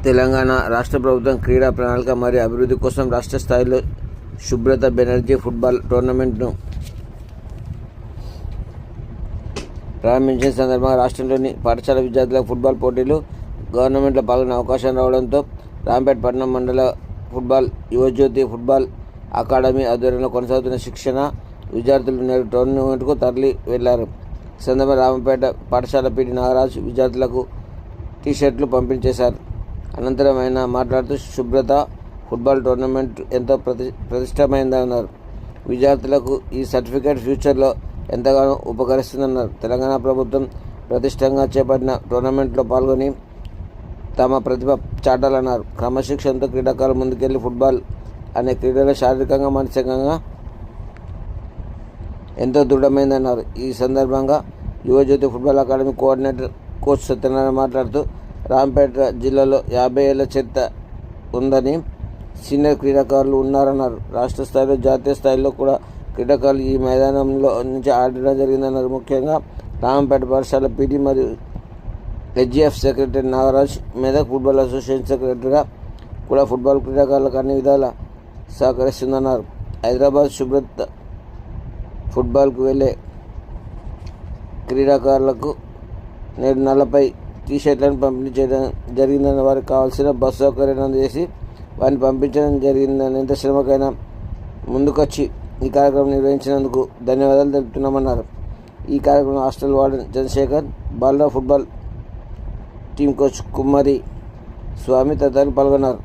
తెలంగాణ రాష్ట్ర ప్రభుత్వం క్రీడా ప్రణాళిక మరియు అభివృద్ధి కోసం రాష్ట్ర స్థాయిలో సుబ్రత బెనర్జీ ఫుట్బాల్ టోర్నమెంట్ను ప్రారంభించిన సందర్భంగా రాష్ట్రంలోని పాఠశాల విద్యార్థులకు ఫుట్బాల్ పోటీలు గవర్నమెంట్లో పాల్గొనే అవకాశం రావడంతో రాంపేట పట్టణం మండల ఫుట్బాల్ యువజ్యోతి ఫుట్బాల్ అకాడమీ ఆధ్వర్యంలో కొనసాగుతున్న శిక్షణ విద్యార్థులు నేడు టోర్నమెంట్కు తరలి వెళ్లారు. ఈ సందర్భంగా రాంపేట పాఠశాల పీటీ నాగరాజ్ విద్యార్థులకు టీషర్ట్లు పంపిణీ చేశారు. అనంతరం ఆయన మాట్లాడుతూ సుబ్రత ఫుట్బాల్ టోర్నమెంట్ ఎంతో ప్రతిష్టమైందన్నారు. విద్యార్థులకు ఈ సర్టిఫికేట్ ఫ్యూచర్లో ఎంతగానో ఉపకరిస్తుందన్నారు. తెలంగాణ ప్రభుత్వం ప్రతిష్టంగా చేపట్టిన టోర్నమెంట్లో పాల్గొని తమ ప్రతిభ చాటాలన్నారు. క్రమశిక్షణతో క్రీడాకారులు ముందుకెళ్లి ఫుట్బాల్ అనే క్రీడలో శారీరకంగా మానసికంగా ఎంతో దృఢమైందన్నారు. ఈ సందర్భంగా Yuva Jyothi football academy coordinator coach Satyanarayana మాట్లాడుతూ రాంపేట జిల్లాలో 50 ఏళ్ల చరిత్ర ఉందని, సీనియర్ క్రీడాకారులు ఉన్నారన్నారు. రాష్ట్ర స్థాయిలో జాతీయ స్థాయిలో కూడా క్రీడాకారులు ఈ మైదానంలో నుంచి ఆడడం జరిగిందన్నారు. ముఖ్యంగా రాంపేట పాఠశాల పీటీ మరియు HGF secretary Nagaraj, Medak football association సెక్రటరీగా కూడా ఫుట్బాల్ క్రీడాకారులకు అన్ని విధాలా సహకరిస్తుందన్నారు. హైదరాబాద్ సుబ్రత ఫుట్బాల్కు వెళ్లే క్రీడాకారులకు నేడు 40 టీషర్ట్లను పంపిణీ చేయడం జరిగిందని, వారికి కావాల్సిన బస్సు సౌకర్యం అందజేసి వారిని పంపించడం జరిగిందని, ఎంత శ్రమకైనా ముందుకొచ్చి ఈ కార్యక్రమం నిర్వహించినందుకు ధన్యవాదాలు తెలుపుతున్నామన్నారు. ఈ కార్యక్రమం hostel warden Chandrasekhar, Balarao football team coach Kummari Swamy తదితరులు పాల్గొన్నారు.